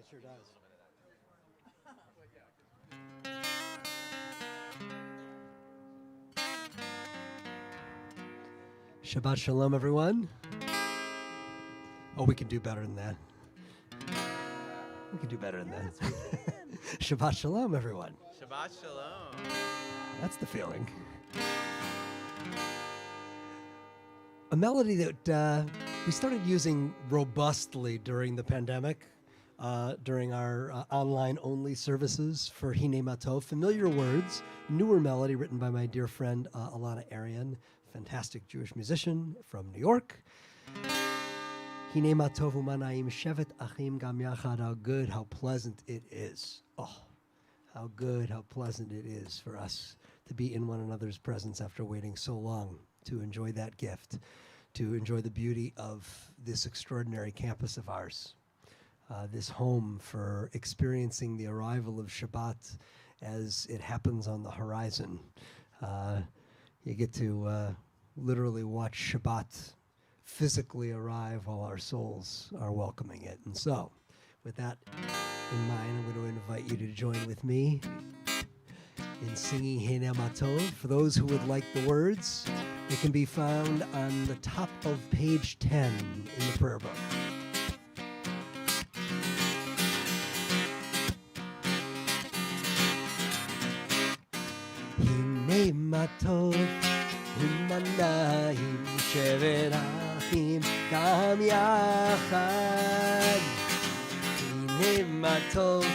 sure does. Shabbat Shalom, everyone. Oh, we can do better than that. We can do better than that. Shabbat Shalom, everyone. Shabbat Shalom. That's the feeling. A melody that we started using robustly during the pandemic, during our online-only services for Hine Matov. Familiar words, newer melody written by my dear friend Alana Arian, fantastic Jewish musician from New York. Hine Matov Umanaim Shevet Achim Gam Yachad. How good, how pleasant it is. Oh, how good, how pleasant it is for us to be in one another's presence after waiting so long to enjoy that gift, to enjoy the beauty of this extraordinary campus of ours, this home for experiencing the arrival of Shabbat as it happens on the horizon. You get to literally watch Shabbat physically arrive while our souls are welcoming it. And so, with that in mind, I'm going to invite you to join with me in singing Hine Matov. For those who would like the words, it can be found on the top of page 10 in the prayer book. Hine Matov umanayim shevet achim gam yachad. Hine Matov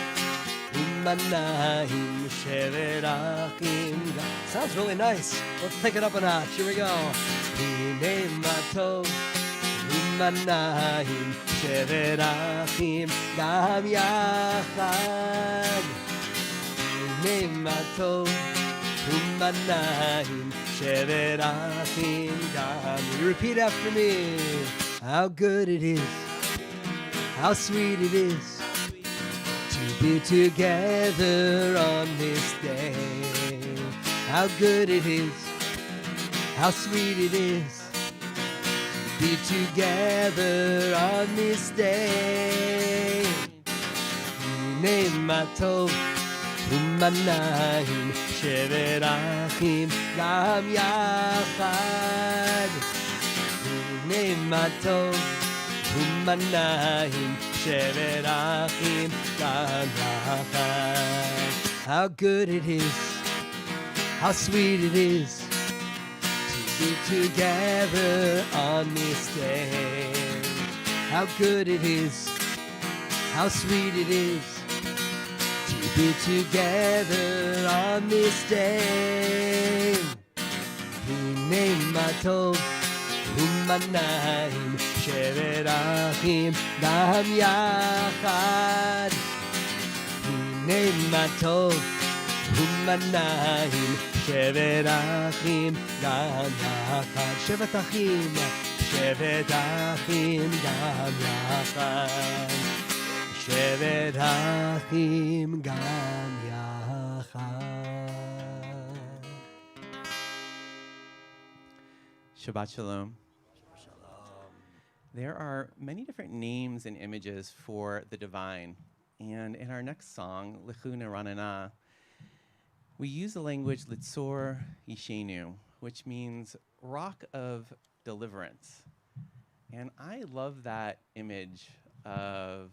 umanayim shevet achim. Sounds really nice. Let's take it up a notch. Here we go. Hine Matov umanayim shevet achim gam yachad. Hine Matov umanayim shevet achim gam. You repeat after me. How good it is, how sweet it is to be together on this day. How good it is, how sweet it is to be together on this day. Hine Matov umanayim shevet achim gam yachad. Hine Matov umanayim shevet achim gam yachad. How good it is, how sweet it is to be together on this day. How good it is, how sweet it is to be together on this day. Hine Matov umanayim shevet achim gam yachad. Hine Matov umanayim shevet achim gam yachad. Shevet achim, shevet achim gam yachad. Shevet achim gam yachad. Shabbat Shalom. Shalom. There are many different names and images for the divine. And in our next song, Lichu Neranana, we use the language Litzor Yishenu, which means rock of deliverance. And I love that image of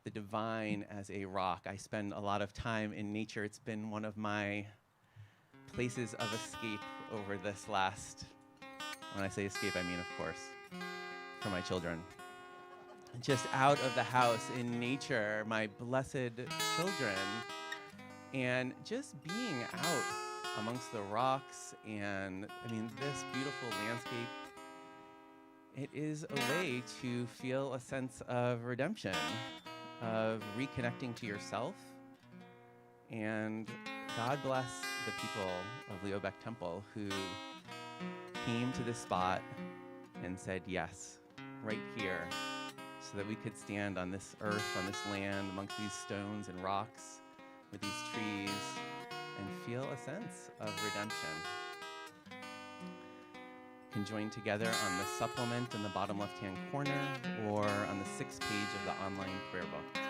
the divine as a rock. I spend a lot of time in nature. It's been one of my places of escape over this last, when I say escape, I mean, of course, for my children. Just out of the house in nature, my blessed children, and just being out amongst the rocks and, I mean, this beautiful landscape, it is a way to feel a sense of redemption, of reconnecting to yourself. And God bless the people of Leobeck Temple who came to this spot and said yes, right here, so that we could stand on this earth, on this land, amongst these stones and rocks, with these trees, and feel a sense of redemption. You can join together on the supplement in the bottom left-hand corner or on the 6th page of the online prayer book.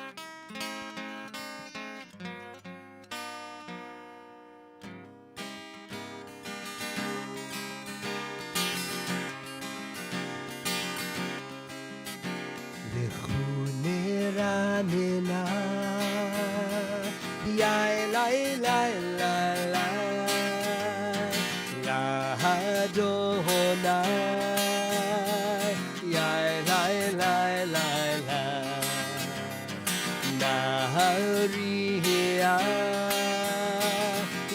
ranina. Yai lai lai lai lai. La Adonai. Yai lai lai lai lai. Nahariya.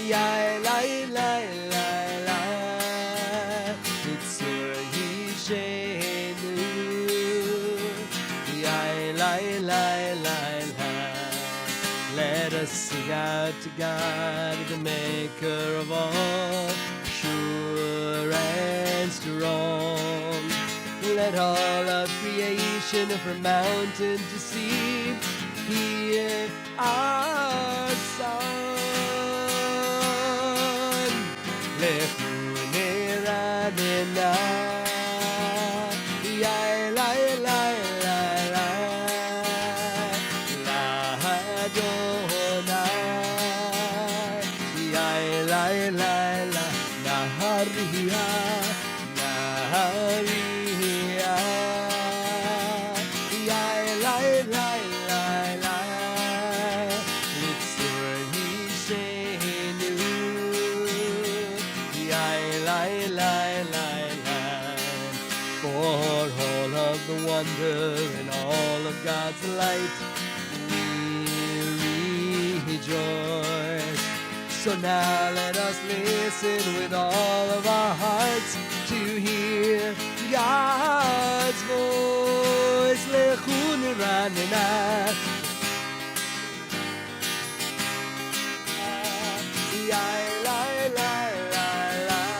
Yai lai lai lai lai. Itzur Yishenu. Yai lai lai lai lai. Let us sing out to God, the maker of all, sure and strong. Let all of creation, from mountain to sea, hear our song. Lechune ranena, yai lai lai lai lai, la Adonai, yai lai lai lai, nahariya, nahariya, yai lai lai lai lai, litzur Yishenu, yai lai lai lai lai. For all of the wonder and all of God's light, we rejoice. So now let us listen with all of our hearts to hear God's voice. Lechun ranena. Yai lai lai lai lai.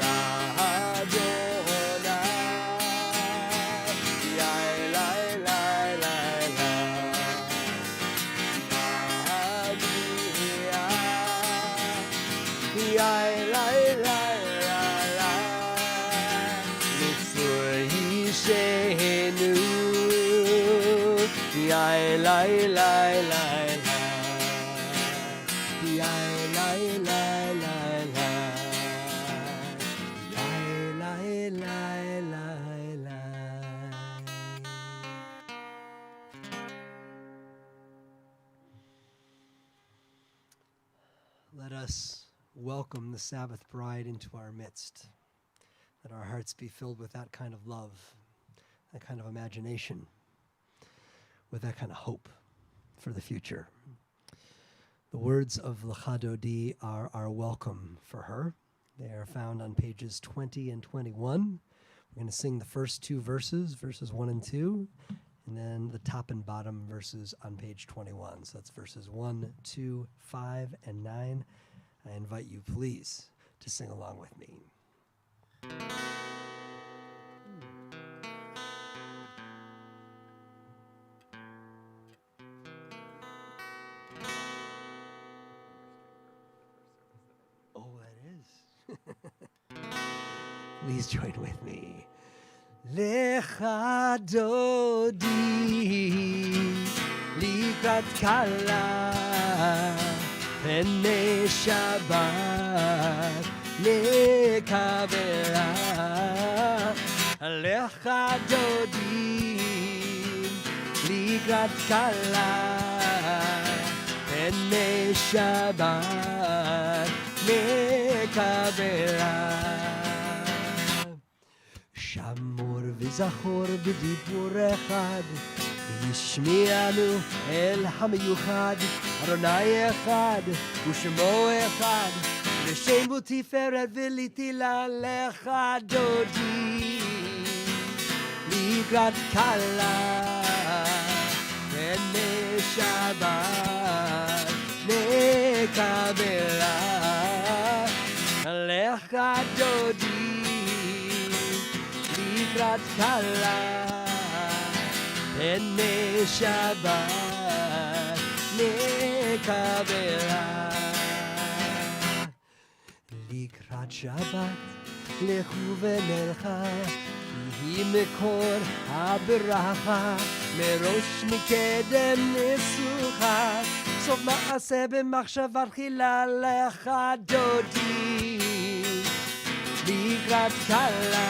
La Adonai. Yai lai lai lai lai. Nahariya. Yai lai lai lai lai. Litzur Yishenu. Yai lai lai lai lai. Yai lai lai lai lai. Yai lai lai lai lai. Let us welcome the Sabbath bride into our midst. Let our hearts be filled with that kind of love, that kind of imagination, with that kind of hope for the future. The words of Lecha Dodi are our welcome for her. They are found on pages 20 and 21. We're going to sing the first two verses, verses 1 and 2, and then the top and bottom verses on page 21. So that's verses 1, 2, 5, and 9. I invite you, please, to sing along with me. Oh, that is. Please join with me. Lecha Dodi likrat kala pene Shabbat lekavera. Lecha Dodi likrat kala pene Shabbat lekavera. Shamor v'zachor b'dibur echad, v'yishmi'anu el hamiyuchad, Adonai echad, u'shemo echad, l'shem u'tiferet v'litila lecha dodi, likrat kala, pene Shabbat, nekabela, lecha dodi, likrat kala, pene Shabbat, nekabela. Likrat Shabbat, lechu v'nelcha, hi mekor habracha, merosh mikedem nesucha, sof ma'aseh b'machshavat chila lecha dodi, likrat kala,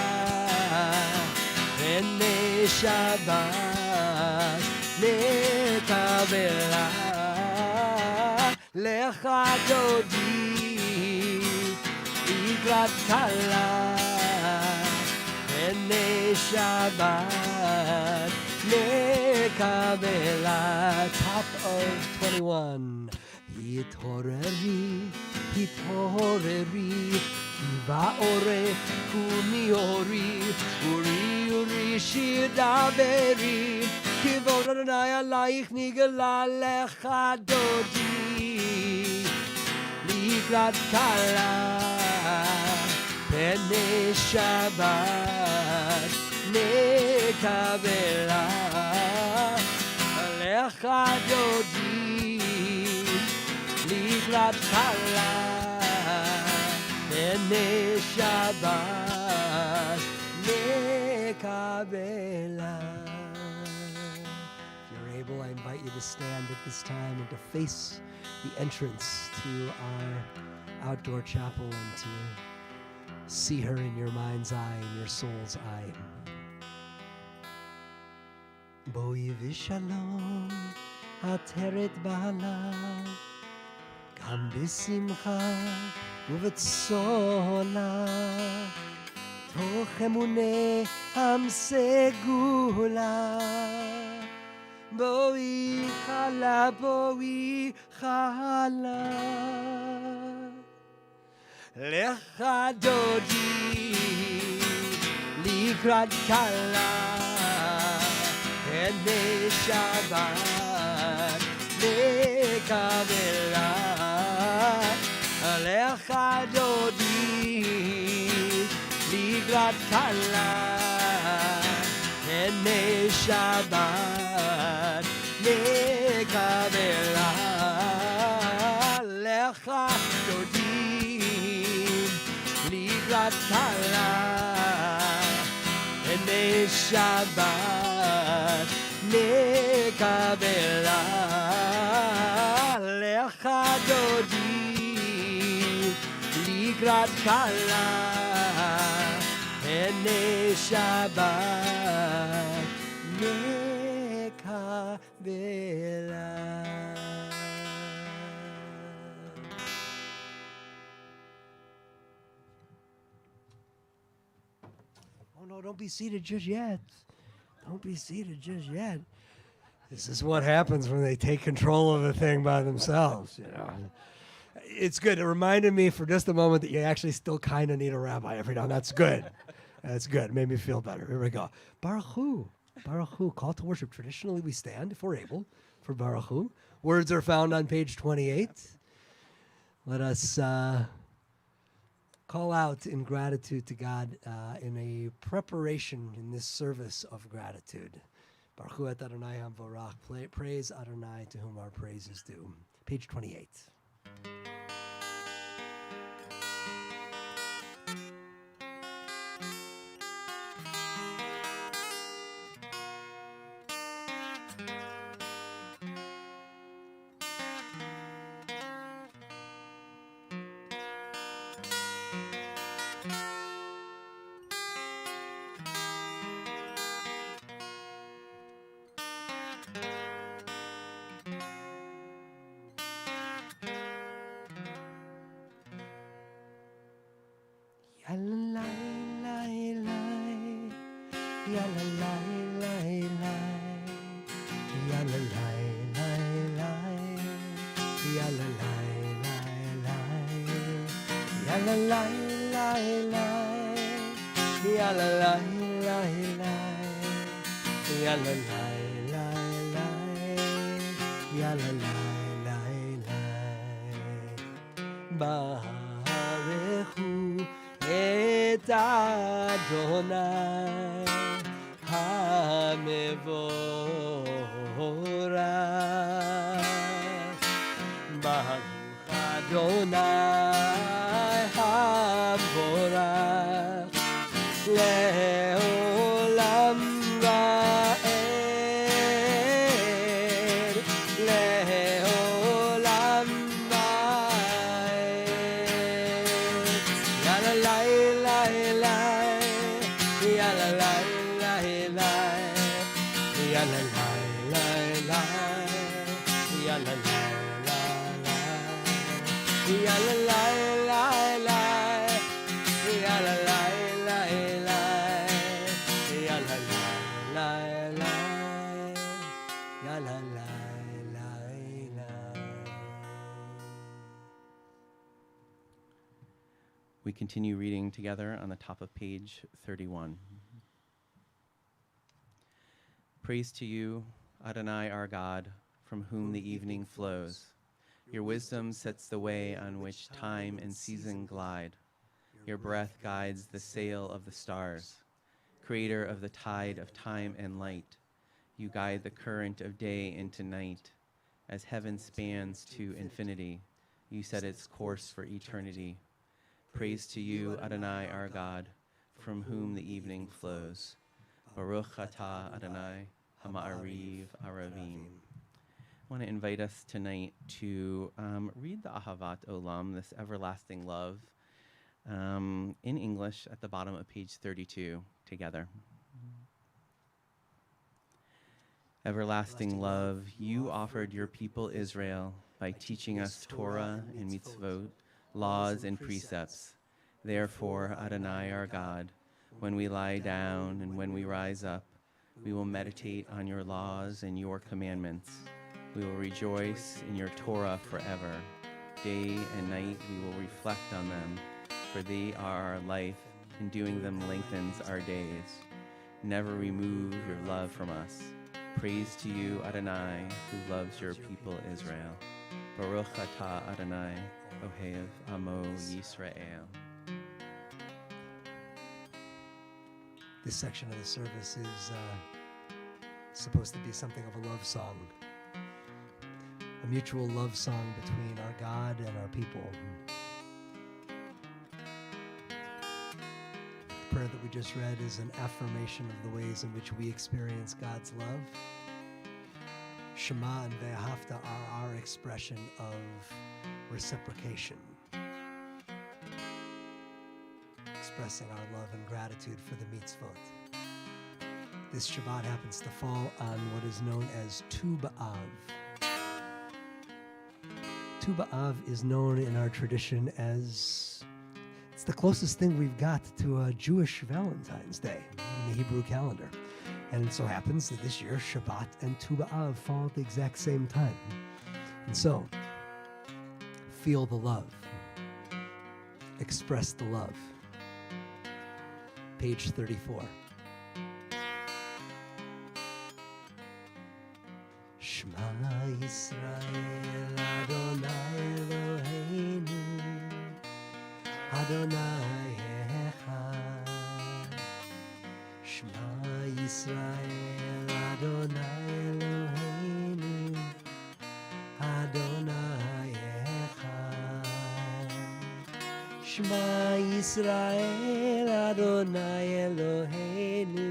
pene Shabbat, נקבלה לך דודי לקראת כלה הנה שבת נקבלה. Top of 21. התעוררי, התעוררי, באורך ומאורי, אורי אורי שיר דברי, כבוד אדוני עלייך נגלה לך דודי, לקראת כלה, פני שבת נקבלה, לך דודי, לקראת כלה, פני שבת נקבלה. If you're able, I invite you to stand at this time and to face the entrance to our outdoor chapel and to see her in your mind's eye, in your soul's eye. בואי ושלום עטרת בעלה, גם בשמחה ובצולה, תוך אמוני עם סגולה. בואי חלה, בואי חלה, לך דודי לקראת כלה, הנה שבת נקבלה, לך דודי לקראת כלה, הנה שבת נקבלה, לך דודי לקראת כלה, הנה שבת נקבלה, לך דודי לקראת כלה, הנה שבת נקבלה. Oh no, don't be seated just yet. Don't be seated just yet. This is what happens when they take control of the thing by themselves, you know. It's good. It reminded me for just a moment that you actually still kind of need a rabbi every now and then. That's good. That's good. It made me feel better. Here we go. Baruch Hu. Baruch Hu. Call to worship. Traditionally, we stand, if we're able, for Baruch Hu. Words are found on page 28. Let us call out in gratitude to God in a preparation in this service of gratitude. Baruch Hu et Adonai Hamvorach. Praise Adonai, to whom our praise is due. Page 28. Baruchu et Adonai HaMevorach. Baruch Adonai HaMevorach le'olam va'ed, le'olam va'ed. Yalla la la, yalla la la la, yalla la la la la la la, ya la la la la, ya la la la la, ya la la la la, ya la la la la. We continue reading together on the top of page 31. Praise to you, Adonai our God, from whom the evening flows. Your wisdom sets the way on which time and season glide. Your breath guides the sail of the stars. Creator of the tide of time and light, you guide the current of day into night. As heaven spans to infinity, you set its course for eternity. Praise to you, Adonai our God, from whom the evening flows. Baruch atah Adonai, Hama'ariv Aravim. I want to invite us tonight to read the Ahavat Olam, this everlasting love, in English at the bottom of page 32 together. Everlasting love, you offered your people Israel by teaching us Torah and mitzvot, laws and precepts. Therefore, Adonai our God, when we lie down and when we rise up, we will meditate on your laws and your commandments. We will rejoice in your Torah forever. Day and night we will reflect on them, for they are our life, and doing them lengthens our days. Never remove your love from us. Praise to you, Adonai, who loves your people Israel. Baruch atah Adonai, Ohev Amo Yisrael. This section of the service is supposed to be something of a love song, a mutual love song between our God and our people. The prayer that we just read is an affirmation of the ways in which we experience God's love. Shema and Ve'ahavta are our expression of reciprocation, expressing our love and gratitude for the mitzvot. This Shabbat happens to fall on what is known as Tu B'Av. Tu B'Av is known in our tradition as, it's the closest thing we've got to a Jewish Valentine's Day in the Hebrew calendar. And it so happens that this year Shabbat and Tu B'Av fall at the exact same time. And so, feel the love. Express the love. Page 34. Shema Yisrael Adonai Eloheinu Adonai Echad. Shema Yisrael Adonai Eloheinu Adonai Echad. Shema Yisrael Adonai Eloheinu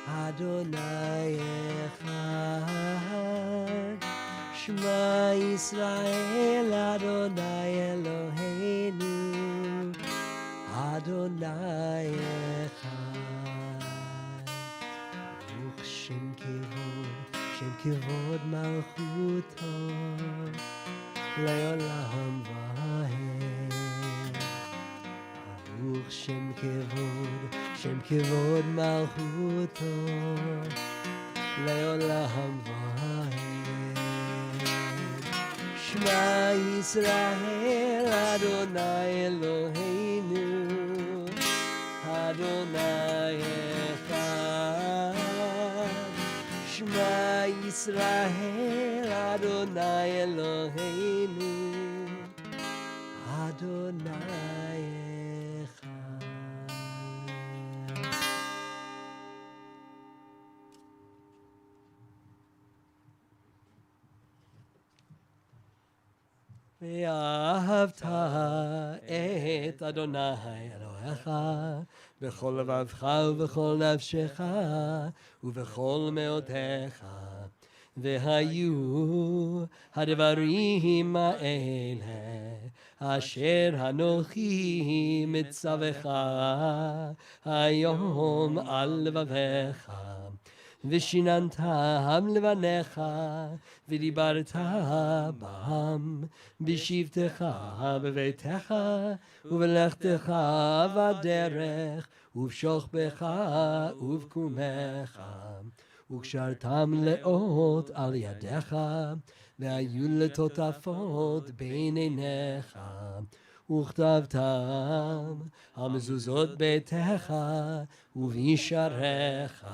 Adonai Echad. Shema Yisrael Adonai Eloheinu Adonai Echad. Baruch Shem Kivod Malchuto Leolam Vahed. Baruch Shem Kivod Malchuto Leolam Vahed. Shema Yisrael Adonai Eloheinu Adonai Echad. Shema Yisrael Adonai Eloheinu Adonai Echad. ואהבת את אדוני אלוהיך בכל לבבך ובכל נפשך ובכל מאודך. והיו הדברים האלה אשר אנוכי מצווך היום על לבבך ושיננתם לבניך, ודיברת בם, בשבתך בביתך, ובלכתך בדרך, ובשוכבך ובקומך, וקשרתם לאות על ידיך, והיו לטוטפות בין עיניך, וכתבתם על מזוזות ביתך ובישעריך,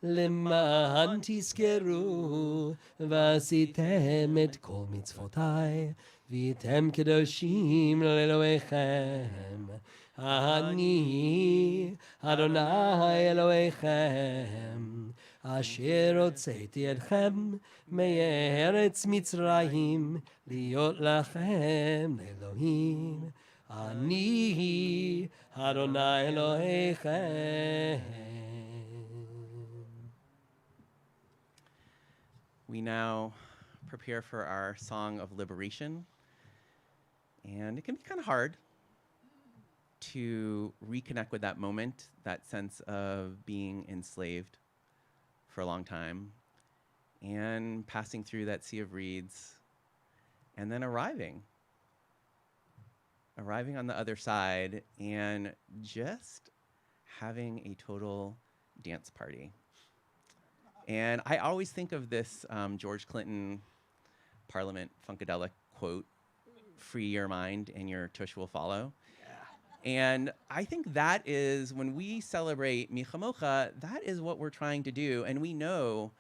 למען תזכרו ועשיתם את כל מצוותי, והייתם קדושים לאלוהיכם. אני אדוני אלוהיכם, אשר הוצאתי אתכם מארץ מצרים, להיות לכם לאלוהים. אני אדוני אלוהיכם. We now prepare for our song of liberation. And it can be kind of hard to reconnect with that moment, that sense of being enslaved for a long time, and passing through that sea of reeds, and then arriving on the other side, and just having a total dance party. And I always think of this George Clinton Parliament Funkadelic quote, "Free your mind and your tush will follow." And I think that is, when we celebrate Michamocha, that is what we're trying to do. And we know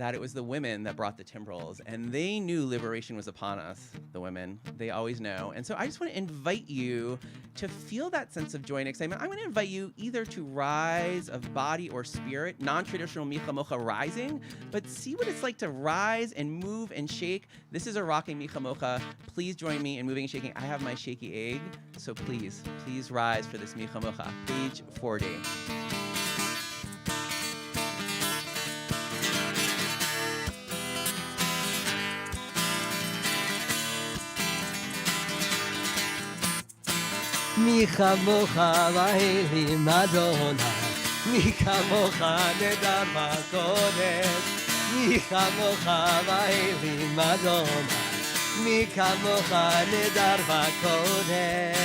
that it was the women that brought the timbrels, and they knew liberation was upon us, the women. They always know. And so I just want to invite you to feel that sense of joy and excitement. I'm going to invite you either to rise of body or spirit, non-traditional Michamocha rising, but see what it's like to rise and move and shake. This is a rocking Michamocha. Please join me in moving and shaking. I have my shaky egg, so please rise for this Michamocha. Page 40. מי כמוך באלים אדוני, מי כמוך נדר בקודש, מי כמוך באלים אדוני, מי כמוך נדר בקודש.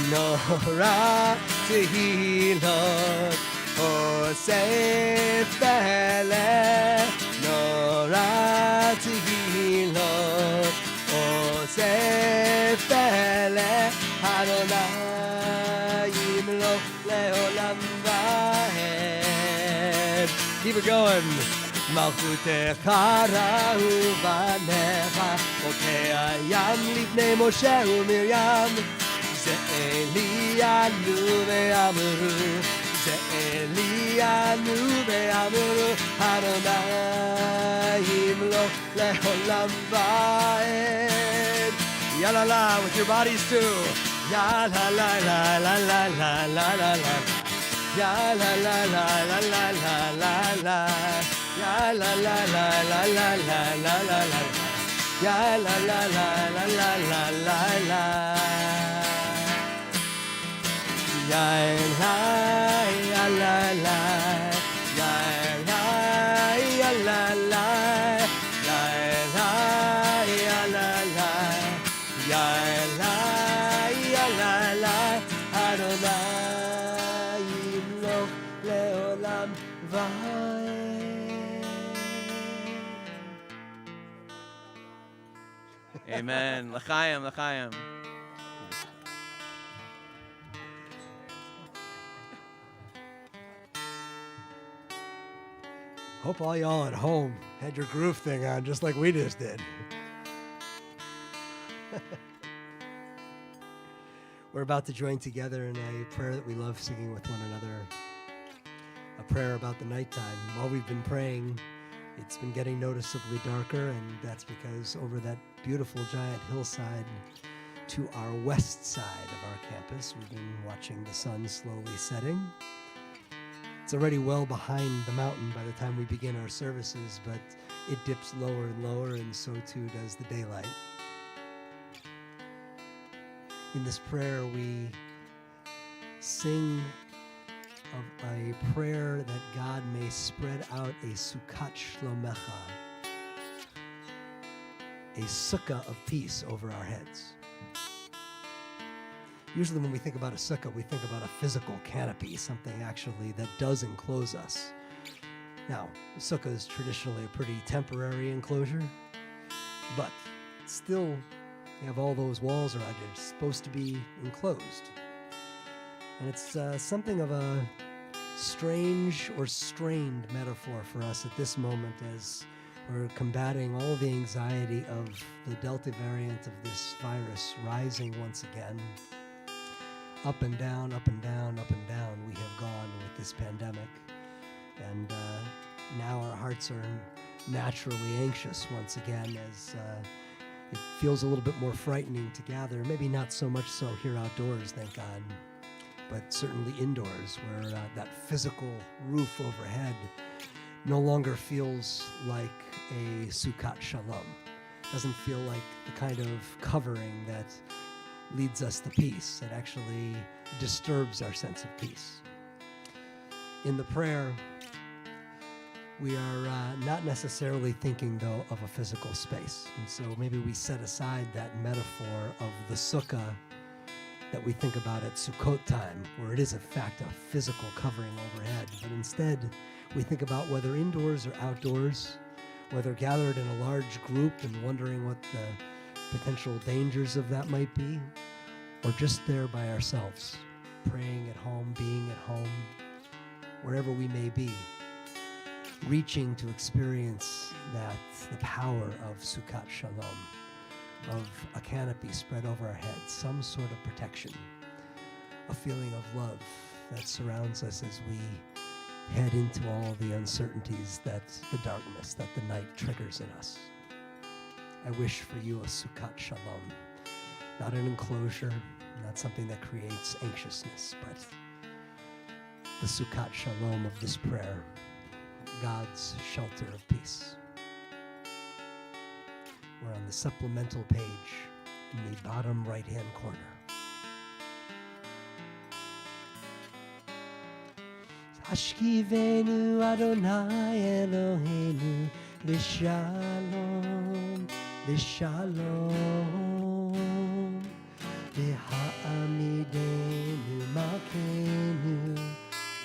נורא תהילות אוסף פלא, נורא תהילות אוסף פלא, אדוני ימלוך לעולם ועד. Keep it going. מלכותך ראו בניך, חוקי הים לפני משה ומרים. זה אלינו ואמרו, זה אלינו ואמרו, אדוני ימלוך לעולם ועד. Yalla la with your bodies too. Yalla la la la la la la la la. Yalla la la la la la la la. Yalla la la la la la la la la. Yalla la la la la la la la. Yalla la la. Yalla la la. Amen. L'chaim, l'chaim. Hope all y'all at home had your groove thing on just like we just did. We're about to join together in a prayer that we love singing with one another. A prayer about the nighttime. While we've been praying, it's been getting noticeably darker, and that's because over that beautiful giant hillside to our west side of our campus, we've been watching the sun slowly setting. It's already well behind the mountain by the time we begin our services, but it dips lower and lower, and so too does the daylight. In this prayer, we sing of a prayer that God may spread out a Sukkot Shlomecha, a sukkah of peace over our heads. Usually when we think about a sukkah, we think about a physical canopy, something actually that does enclose us. Now, a sukkah is traditionally a pretty temporary enclosure, but still, you have all those walls around you. It's supposed to be enclosed. And it's something of a strange or strained metaphor for us at this moment as we're combating all the anxiety of the Delta variant of this virus rising once again. Up and down, up and down, up and down we have gone with this pandemic. And now our hearts are naturally anxious once again as it feels a little bit more frightening to gather. Maybe not so much so here outdoors, thank God, but certainly indoors where that physical roof overhead no longer feels like a Sukkot Shalom. Doesn't feel like the kind of covering that leads us to peace. It actually disturbs our sense of peace. In the prayer, we are not necessarily thinking, though, of a physical space. And so maybe we set aside that metaphor of the sukkah that we think about at Sukkot time, where it is, in fact, a physical covering overhead. But instead, we think about whether indoors or outdoors, whether gathered in a large group and wondering what the potential dangers of that might be, or just there by ourselves, praying at home, being at home, wherever we may be, reaching to experience that, the power of Sukkot Shalom, of a canopy spread over our heads, some sort of protection, a feeling of love that surrounds us as we head into all the uncertainties that the darkness, that the night triggers in us. I wish for you a Sukkot Shalom, not an enclosure, not something that creates anxiousness, but the Sukkot Shalom of this prayer, God's shelter of peace. We're on the supplemental page in the bottom right-hand corner. Hashkivenu Adonai Eloheinu L'shalom, L'shalom, V'ha'amidenu Malkeinu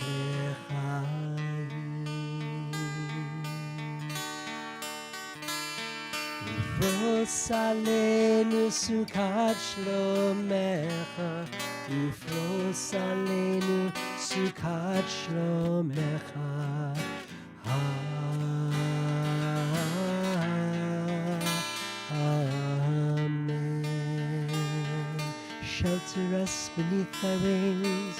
L'chaim. Ufros aleinu Sukkot Shlomecha, Ufros aleinu Sukkot Shlomecha. Amen. Shelter us beneath thy wings.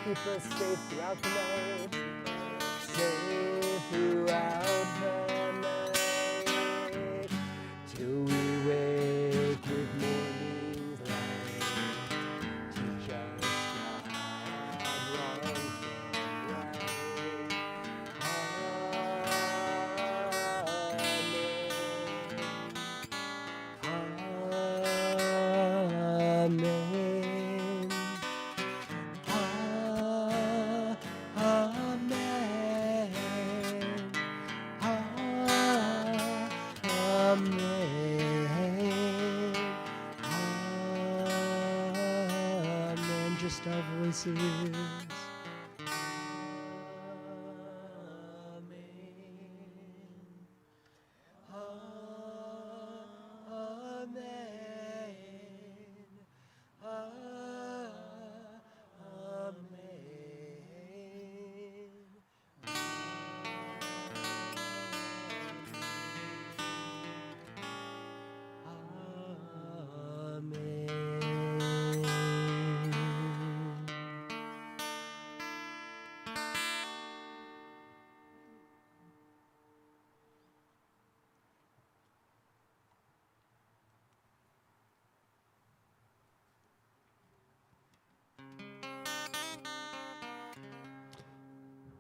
Keep us safe throughout the night, safe throughout the night, till we wake with morning's light. Teach us God wrong from right. Amen. Amen. Just our voices.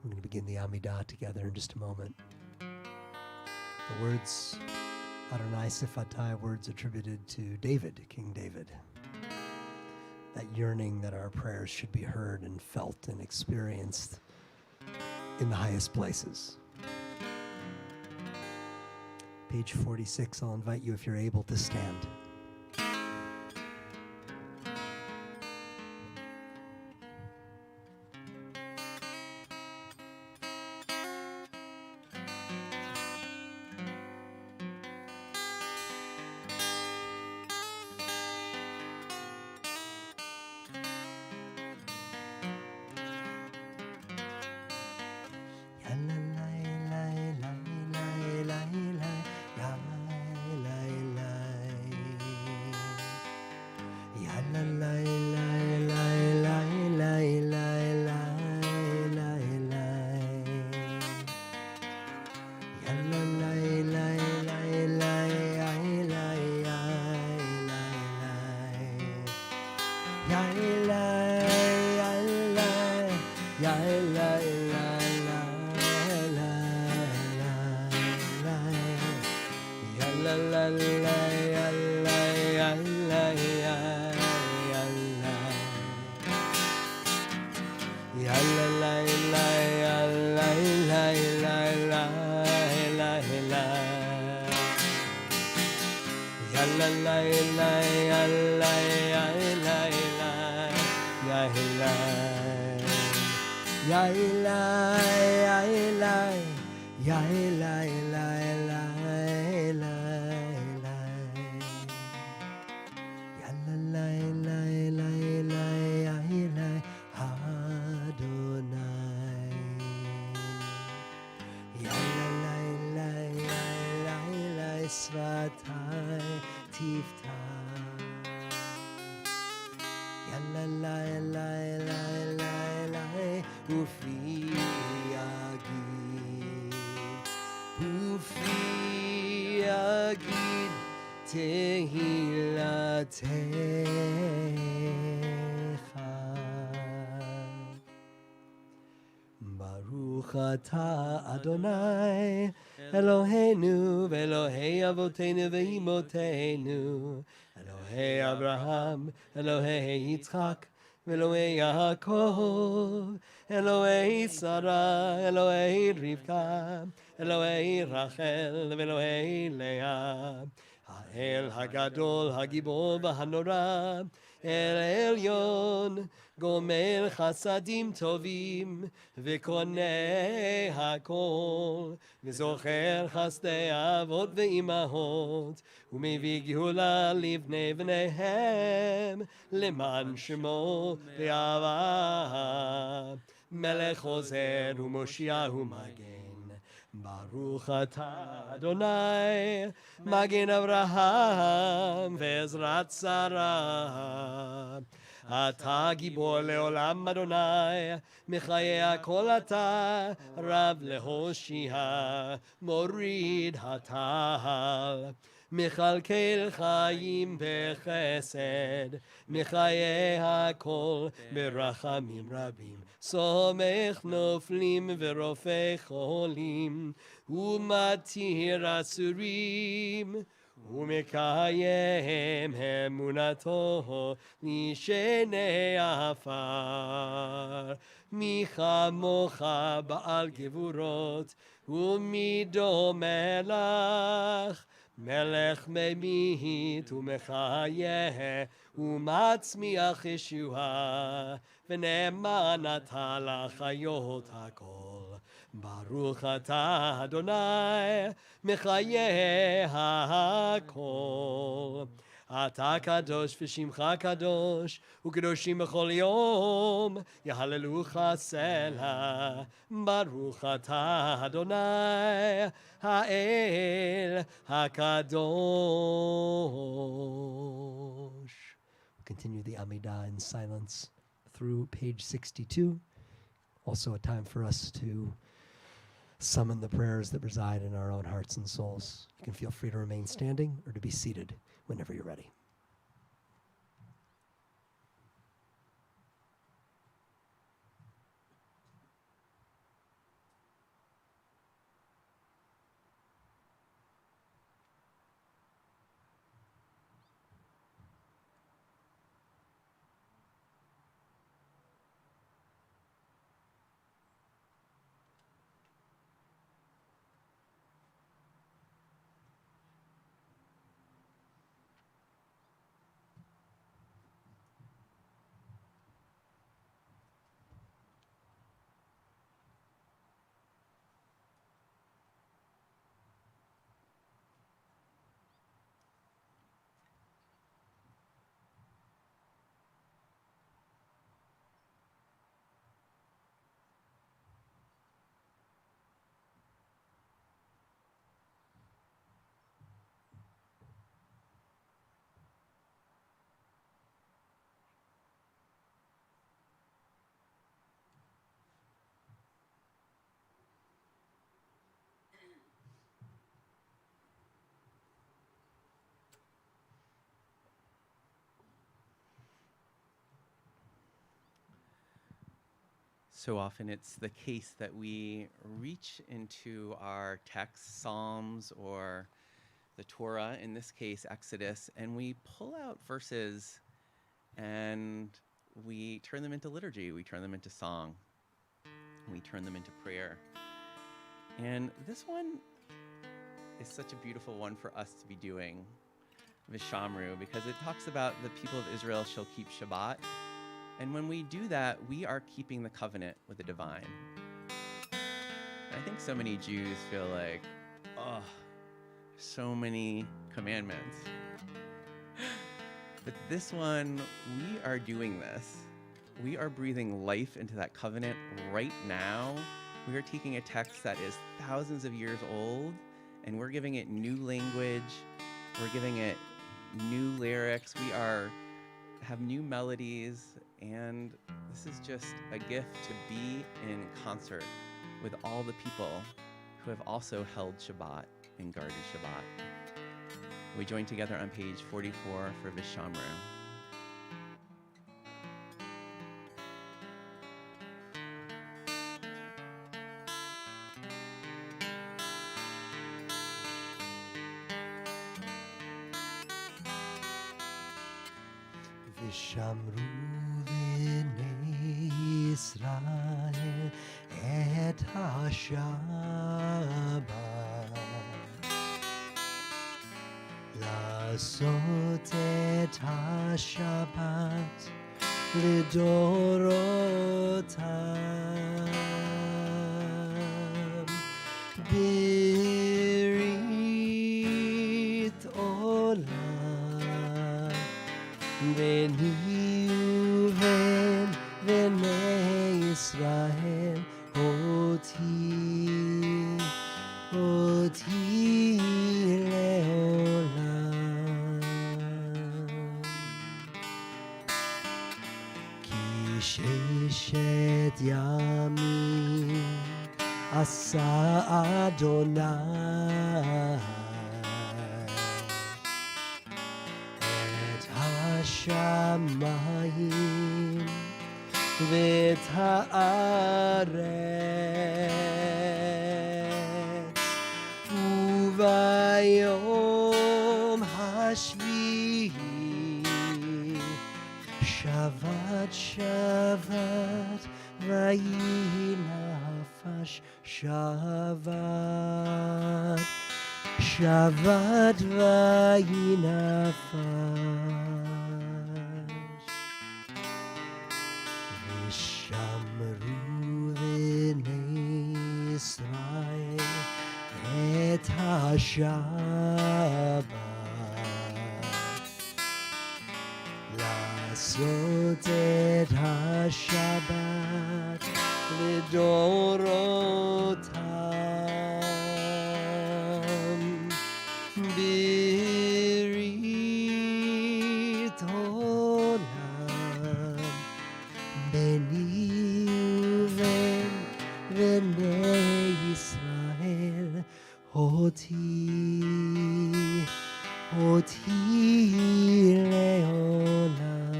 We're going to begin the Amidah together in just a moment. The words Adonai Sifatai, words attributed to David, King David. That yearning that our prayers should be heard and felt and experienced in the highest places. Page 46, I'll invite you, if you're able, to stand. Baruch atah Adonai Eloheinu ve'Elohei Avotenu ve'Imotenu Elohei Abraham Elohei Yitzchak ve'Elohei Yaakov Elohei Sarah Elohei Rivka Elohei Rachel ve'Elohei Leah Ha'el Hagadol Hagibor v'Hanora El Elyon גומל חסדים טובים וקונה הכל וזוכר חסדי אבות ואימהות ומביא גאולה לבני בניהם למען שמו באהבה מלך עוזר ומושיע ומגן ברוך אתה אדוני מגן אברהם ועזרת שרה אתה גיבור לעולם אדוני, מחיי הכל אתה, רב להושיע, מוריד הטל. מכלכל חיים בחסד, מחיי הכל ברחמים רבים. סומך נופלים ורופא חולים, ומתיר אסורים. ומקיים אמונתו לשני עפר מי כמוך בעל גבורות ומי דומה לך מלך ממית ומחיה ומצמיח ישועה ונאמן אתה לחיות הכל ברוך אתה אדוני מחיי הכל אתה קדוש ושמך קדוש וקדושים בכל יום יהללוך סלע ברוך אתה אדוני האל הקדוש. Continue the Amidah in silence through page 62. Also a time for us to summon the prayers that reside in our own hearts and souls. You can feel free to remain standing or to be seated whenever you're ready. So often it's the case that we reach into our texts, Psalms, or the Torah, in this case, Exodus, and we pull out verses and we turn them into liturgy, we turn them into song, we turn them into prayer. And this one is such a beautiful one for us to be doing, Vishamru, because it talks about the people of Israel shall keep Shabbat. And when we do that, we are keeping the covenant with the divine. And I think so many Jews feel like, oh, so many commandments. But this one, we are doing this. We are breathing life into that covenant right now. We are taking a text that is thousands of years old, and we're giving it new language. We're giving it new lyrics. We have new melodies, and this is just a gift to be in concert with all the people who have also held Shabbat and guarded Shabbat. We join together on page 44 for Vishamru. Vishamru b'nei Yisrael et ha-Shabbat לעשות את השבת לדורותם ברית עולם ביני ובין בני ישראל אותי לעולם. כי ששת ימים עשה אדוני את השמיים ואת הארץ, וביום השביעי שבת שבת ויהי נפש שבת שבת ויהי נפש. ושמרו בני ישראל את השבת לעשות את השבת לדורותם ברית עולם ביני ובין בני ישראל אותי לעולם,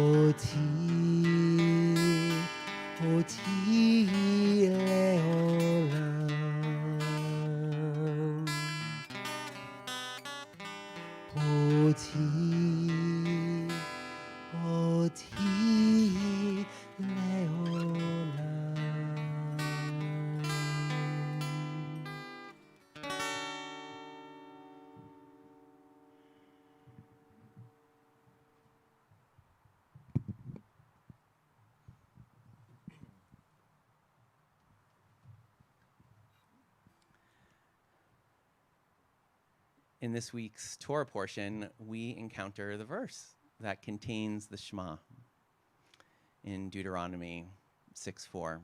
אותי לעולם, אותי לעולם. In this week's Torah portion, we encounter the verse that contains the Shema in Deuteronomy 6:4.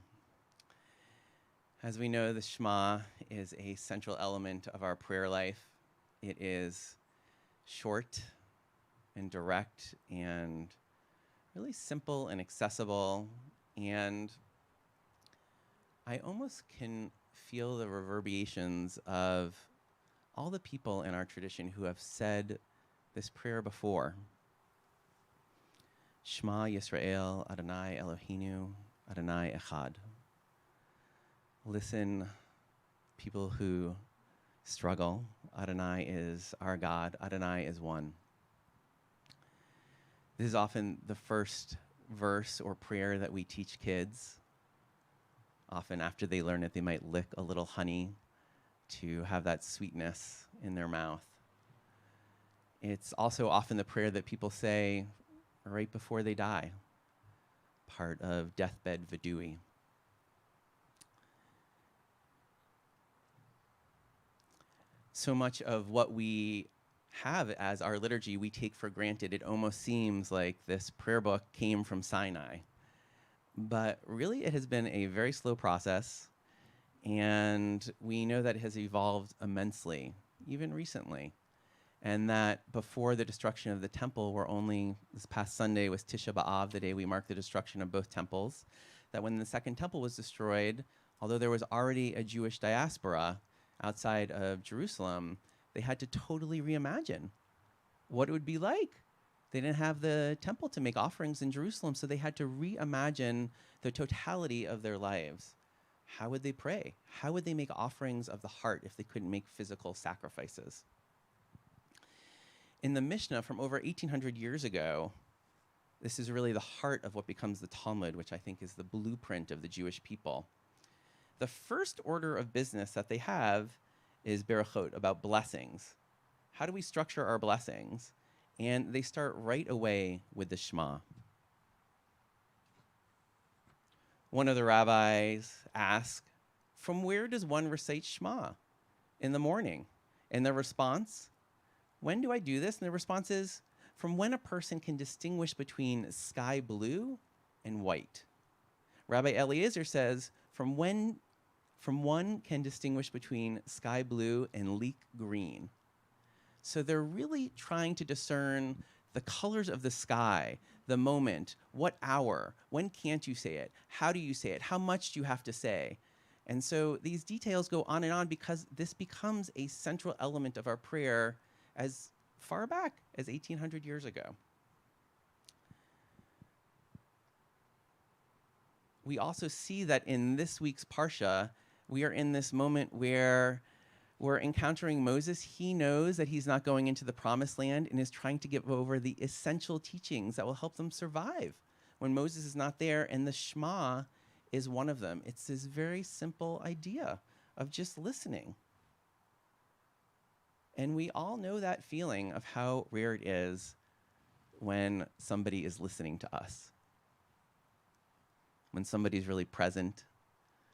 As we know, the Shema is a central element of our prayer life. It is short and direct and really simple and accessible, and I almost can feel the reverberations of all the people in our tradition who have said this prayer before. Shema Yisrael, Adonai Eloheinu, Adonai Echad. Listen, people who struggle. Adonai is our God. Adonai is one. This is often the first verse or prayer that we teach kids. Often after they learn it, they might lick a little honey to have that sweetness in their mouth. It's also often the prayer that people say right before they die, part of deathbed vidui. So much of what we have as our liturgy we take for granted. It almost seems like this prayer book came from Sinai. But really, it has been a very slow process, and we know that it has evolved immensely, even recently. And that before the destruction of the temple, this past Sunday was Tisha B'Av, the day we marked the destruction of both temples, that when the second temple was destroyed, although there was already a Jewish diaspora outside of Jerusalem, they had to totally reimagine what it would be like. They didn't have the temple to make offerings in Jerusalem, so they had to reimagine the totality of their lives. How would they pray? How would they make offerings of the heart if they couldn't make physical sacrifices? In the Mishnah from over 1,800 years ago, this is really the heart of what becomes the Talmud, which I think is the blueprint of the Jewish people. The first order of business that they have is berachot, about blessings. How do we structure our blessings? And they start right away with the Shema. One of the rabbis asked, from where does one recite Shema in the morning? And the response, when do I do this? And the response is, from when a person can distinguish between sky blue and white. Rabbi Eliezer says, from one can distinguish between sky blue and leek green. So they're really trying to discern the colors of the sky, the moment, what hour, when can't you say it, how do you say it, how much do you have to say? And so these details go on and on because this becomes a central element of our prayer as far back as 1,800 years ago. We also see that in this week's Parsha, we are in this moment where we're encountering Moses. He knows that he's not going into the promised land and is trying to give over the essential teachings that will help them survive when Moses is not there, and the Shema is one of them. It's this very simple idea of just listening. And we all know that feeling of how rare it is when somebody is listening to us. When somebody's really present,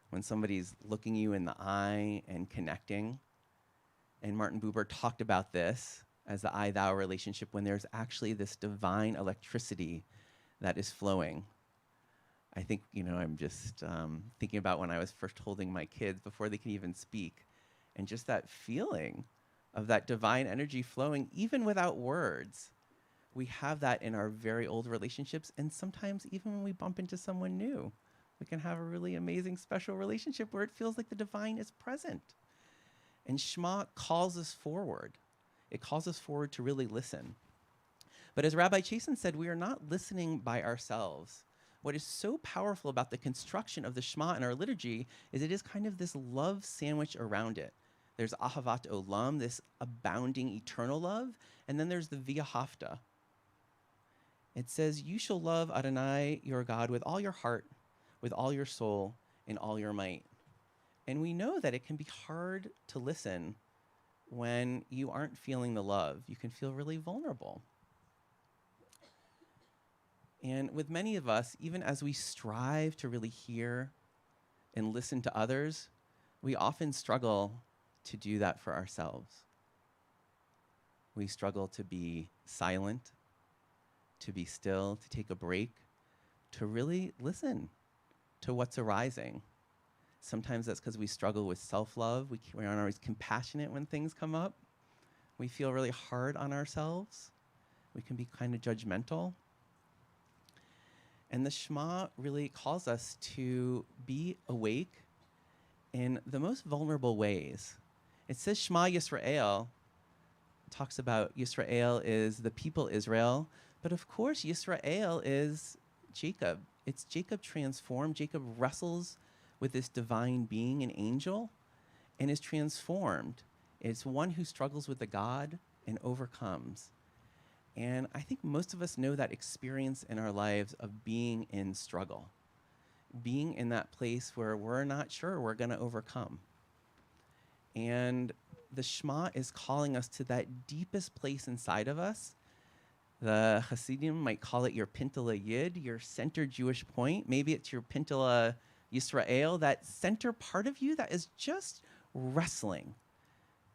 when somebody's looking you in the eye and connecting. And Martin Buber talked about this as the I-thou relationship, when there's actually this divine electricity that is flowing. I think, I'm just thinking about when I was first holding my kids before they can even speak, and just that feeling of that divine energy flowing, even without words. We have that in our very old relationships, and sometimes even when we bump into someone new, we can have a really amazing, special relationship where it feels like the divine is present. And Shema calls us forward. It calls us forward to really listen. But as Rabbi Chasen said, we are not listening by ourselves. What is so powerful about the construction of the Shema in our liturgy is it is kind of this love sandwich around it. There's Ahavat Olam, this abounding eternal love, and then there's the V'ahavta. It says, you shall love Adonai, your God, with all your heart, with all your soul, and all your might. And we know that it can be hard to listen when you aren't feeling the love. You can feel really vulnerable. And with many of us, even as we strive to really hear and listen to others, we often struggle to do that for ourselves. We struggle to be silent, to be still, to take a break, to really listen to what's arising. Sometimes that's because we struggle with self-love. We aren't always compassionate when things come up. We feel really hard on ourselves. We can be kind of judgmental. And the Shema really calls us to be awake in the most vulnerable ways. It says Shema Yisrael, talks about Yisrael is the people Israel, But of course, Yisrael is Jacob. It's Jacob transformed. Jacob wrestles with this divine being, an angel, and is transformed. It's one who struggles with the God and overcomes. And I think most of us know that experience in our lives of being in struggle, being in that place where we're not sure we're going to overcome. And the Shema is calling us to that deepest place inside of us. The Hasidim might call it your Pintele Yid, your center Jewish point. Maybe it's your Pintele Yisrael, that center part of you that is just wrestling.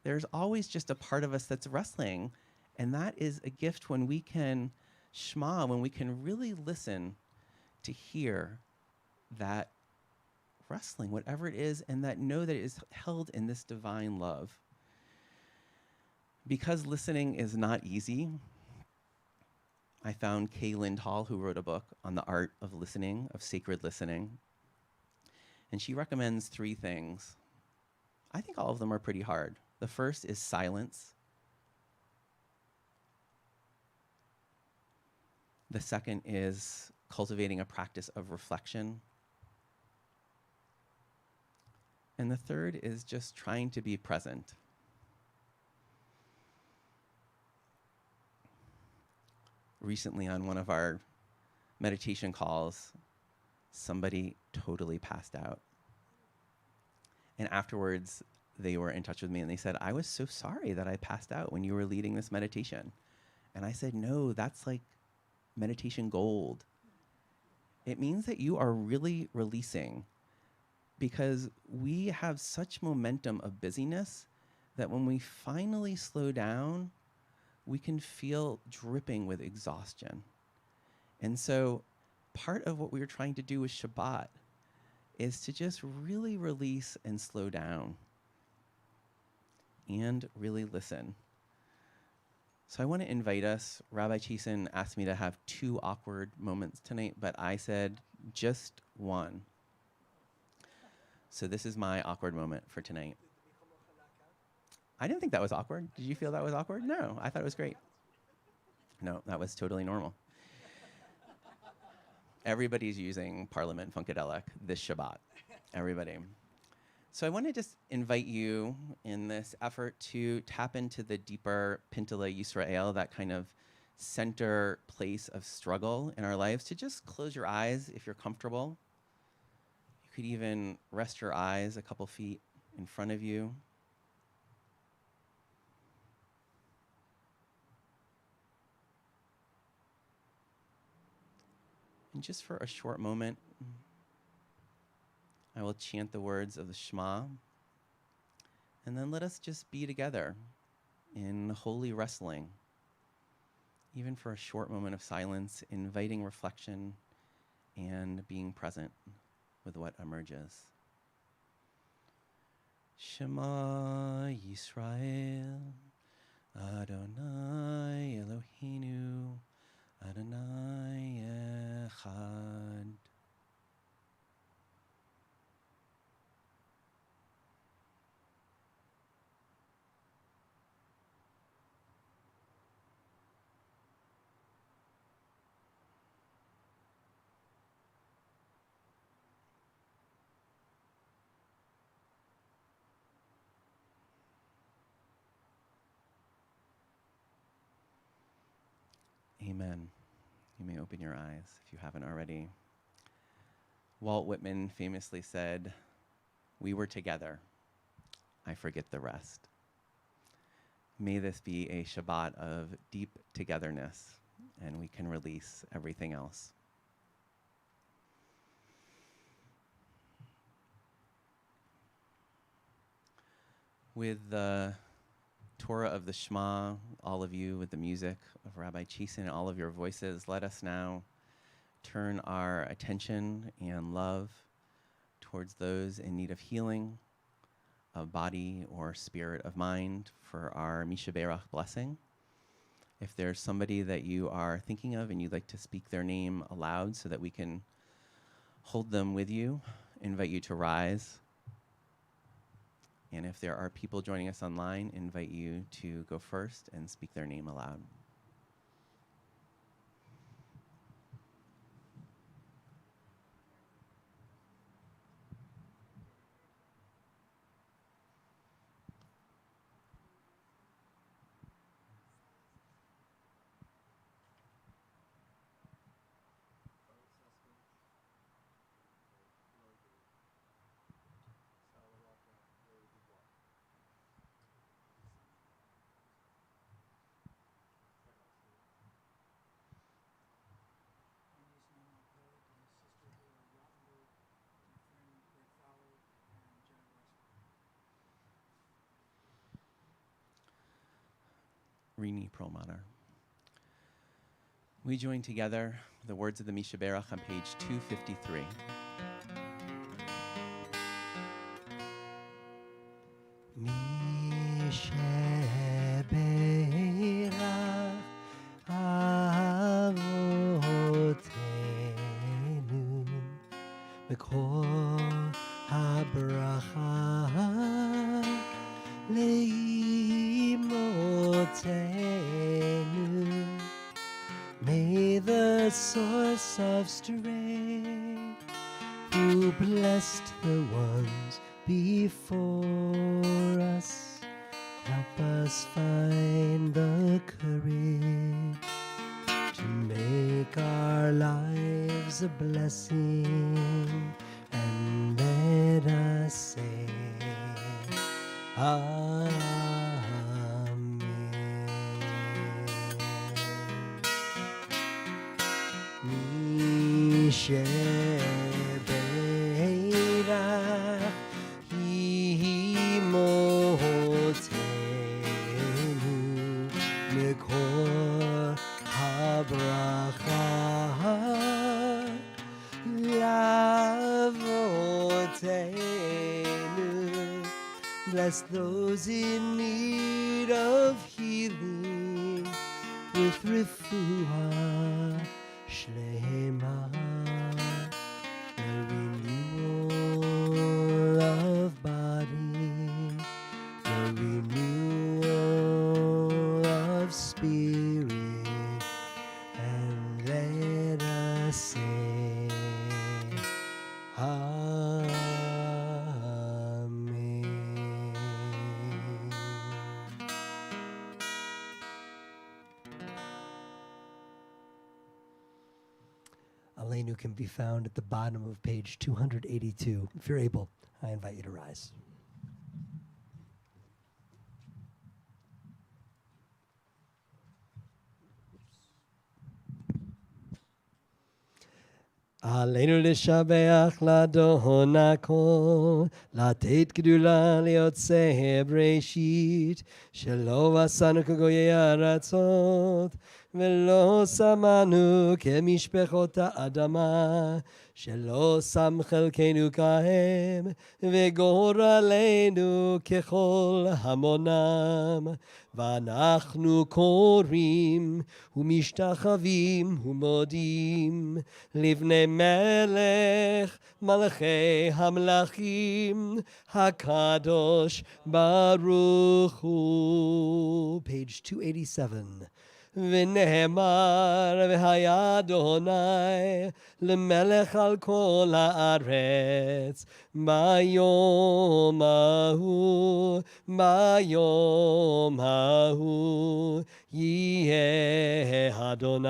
There's always just a part of us that's wrestling. And that is a gift when we can Shema, when we can really listen to hear that wrestling, whatever it is, and that know that it is held in this divine love. Because listening is not easy, I found Kay Lindhall, who wrote a book on the art of listening, of sacred listening. And she recommends 3 things. I think all of them are pretty hard. The first is silence. The second is cultivating a practice of reflection. And the third is just trying to be present. Recently, on one of our meditation calls, somebody totally passed out. And afterwards, they were in touch with me and they said, I was so sorry that I passed out when you were leading this meditation. And I said, no, that's like meditation gold. It means that you are really releasing, because we have such momentum of busyness that when we finally slow down, we can feel dripping with exhaustion. And so part of what we were trying to do with Shabbat is to just really release and slow down and really listen. So I want to invite us. Rabbi Chasen asked me to have 2 awkward moments tonight, but I said just 1. So this is my awkward moment for tonight. I didn't think that was awkward. Did you feel that was awkward? No, I thought it was great. No, that was totally normal. Everybody's using Parliament Funkadelic this Shabbat. Everybody. So I want to just invite you in this effort to tap into the deeper Pintele Yisrael, that kind of center place of struggle in our lives, to just close your eyes if you're comfortable. You could even rest your eyes a couple feet in front of you. And just for a short moment, I will chant the words of the Shema, and then let us just be together in holy wrestling, even for a short moment of silence, inviting reflection and being present with what emerges. Shema Yisrael, Adonai Eloheinu, Adonai Echad. Amen. You may open your eyes if you haven't already. Walt Whitman famously said, "We were together. I forget the rest." May this be a Shabbat of deep togetherness, and we can release everything else. With the Torah of the Shema, all of you, with the music of Rabbi Chasen and all of your voices, let us now turn our attention and love towards those in need of healing, of body or spirit, of mind, for our Misha Berach blessing. If there's somebody that you are thinking of and you'd like to speak their name aloud so that we can hold them with you, invite you to rise. And if there are people joining us online, invite you to go first and speak their name aloud. Rini Promanar. We join together the words of the Mishaberach on page 253. Mishaberach avotenu b'kol habracha leimotenu. May the source of strength, who blessed the ones before us, help us find the courage to make our lives a blessing, and let us say, Amen. Mishaberach imotenu mikol habracha lavotenu. Bless those in need of healing with refuah shlema, the renewal of body, the renewal of spirit, and let us say, Amen. Aleinu can be found at the bottom of page 282. If you're able, I invite you to rise. עלינו לשבח לאדון הכל, לתת גדולה ליוצא בראשית, שלא עשנו כגויי הארצות, ולא שמנו כמשפחות האדמה, שלא שם חלקנו כהם, וגורלנו ככל המונם. ואנחנו קוראים ומשתחווים ומודים לבני מלך מלכי המלכים הקדוש ברוך הוא. Page 287. ונאמר והיה אדוני למלך על כל הארץ ביום ההוא, ביום ההוא יהיה אדוני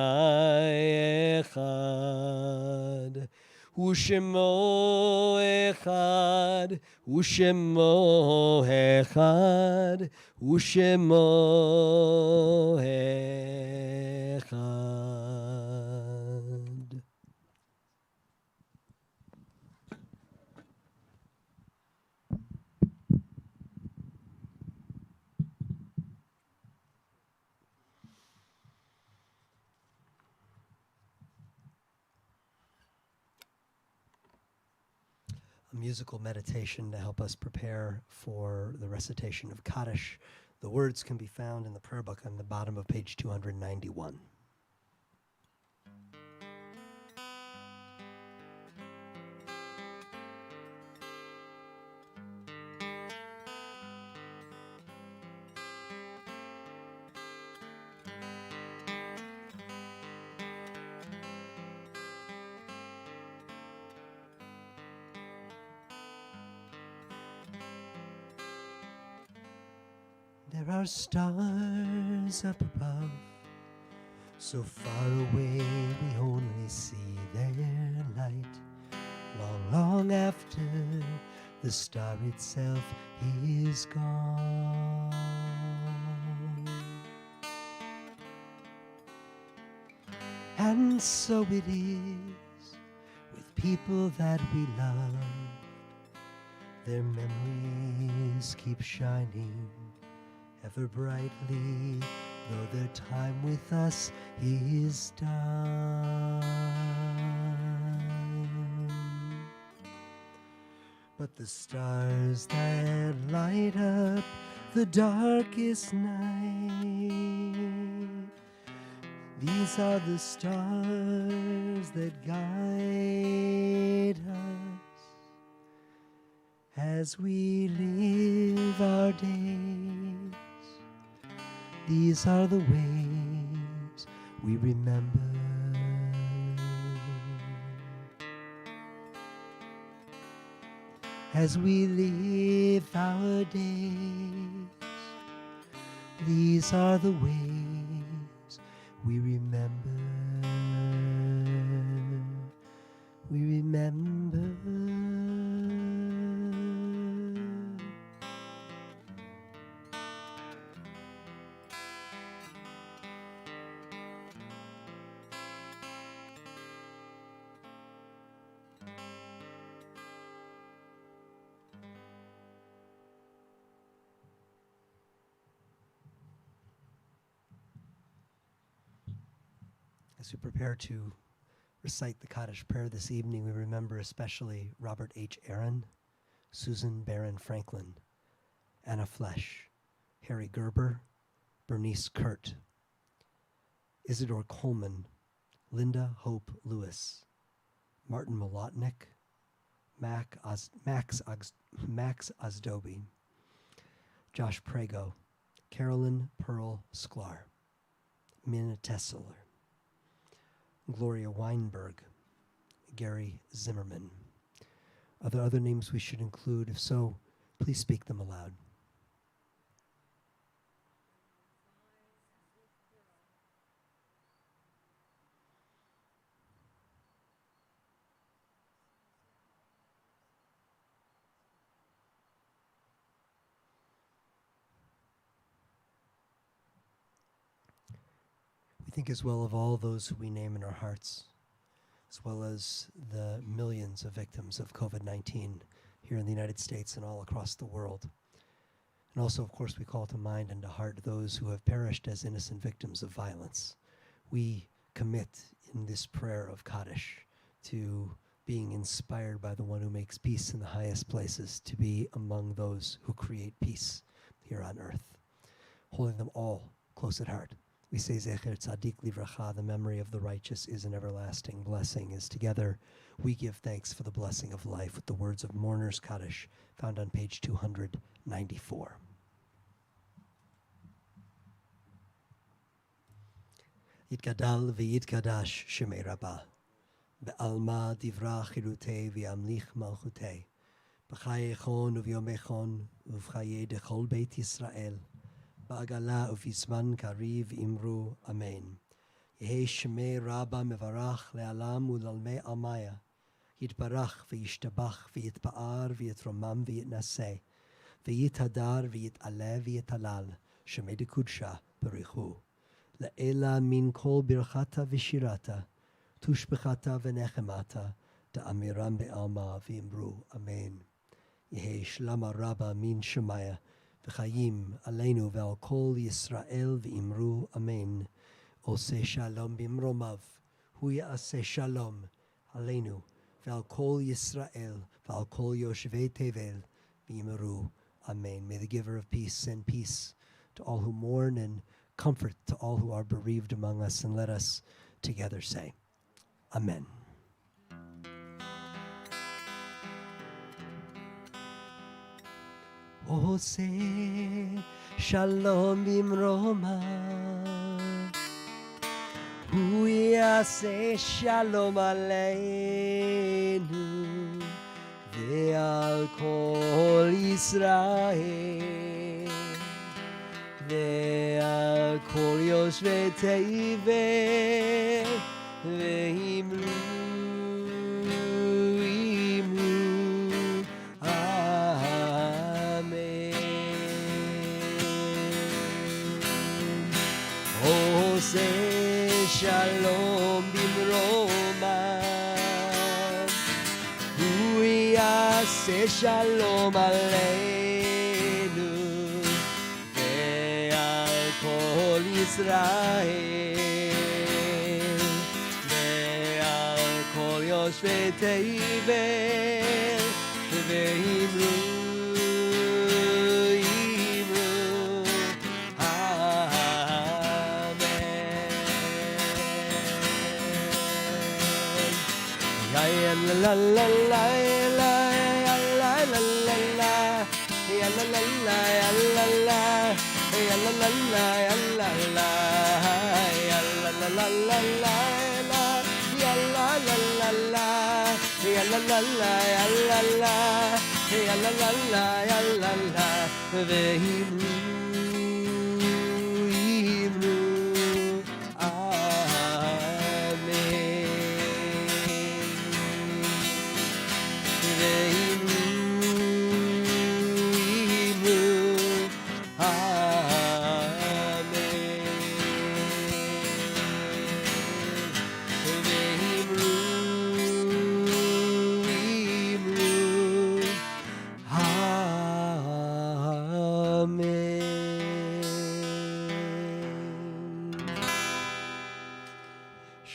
אחד, ושמו אחד, ושמו אחד, ושמו אחד. A musical meditation to help us prepare for the recitation of Kaddish. The words can be found in the prayer book on the bottom of page 291. There are stars up above, so far away we only see their light. Long, long after the star itself is gone. And so it is with people that we love. Their memories keep shining ever brightly though their time with us is done. But the stars that light up the darkest night, these are the stars that guide us as we live our days. These are the ways we remember. As we live our days, these are the ways we remember. We remember. As we prepare to recite the Kaddish prayer this evening, we remember especially Robert H. Aaron, Susan Barron Franklin, Anna Flesch, Harry Gerber, Bernice Kurt, Isidore Coleman, Linda Hope Lewis, Martin Molotnik, Max Ozdoby, Josh Prego, Carolyn Pearl Sklar, Minna Tesseler, Gloria Weinberg, Gary Zimmerman. Are there other names we should include? If so, please speak them aloud. We think as well of all those who we name in our hearts, as well as the millions of victims of COVID-19 here in the United States and all across the world. And also, of course, we call to mind and to heart those who have perished as innocent victims of violence. We commit in this prayer of Kaddish to being inspired by the one who makes peace in the highest places, to be among those who create peace here on earth, holding them all close at heart. We say Zecher Tzadik Livracha, the memory of the righteous is an everlasting blessing, as together we give thanks for the blessing of life with the words of Mourner's Kaddish, found on page 294. Yitgadal v'yitkadash shemei Rabbah, be'alma divra chirutei v'yamlich malchutei, b'chaye chon u'vyomei chon u'vchaye dechol beit Yisrael, Ba'agala ufizman kariv imru amen. Yehi shemei Rabba mevarach le'alam u'lalmei amaya. Yitbarach v'yishtabach v'yitpa'ar v'yitromam v'yitnaseh. V'yithadar v'yit'aleh v'yitalal. Shemei dekudsha berichu. Le'ela min kol birchata v'shirata. Tushbechata v'nechemata. Da'amiram be'alma v'imru amen. Yehi shlama Rabba min shemaya. V'chayim aleinu ve'al kol Yisrael v'imru amen. Oseh shalom bimromav, hu ya'aseh shalom aleinu ve'al kol Yisrael ve'al kol yoshvei tevel v'imru amen. May the giver of peace send peace to all who mourn and comfort to all who are bereaved among us, and let us together say, Amen. Oseh shalom bimromav, hu yaseh shalom aleinu ve'al kol Yisrael ve'al kol yoshvei tevel ve'imru Shalom bimromav, hu yaseh shalom aleinu ve'al kol ישראל ועל כל יושבי תבל ואמרו la la la la la la la la la ya la la la ya la la ya la la la ya la la ya la la la la la ya la la la la ya la la la ya la la ya la la la ya la la ve'imru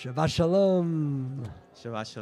Shabbat Shalom. Shabbat shalom.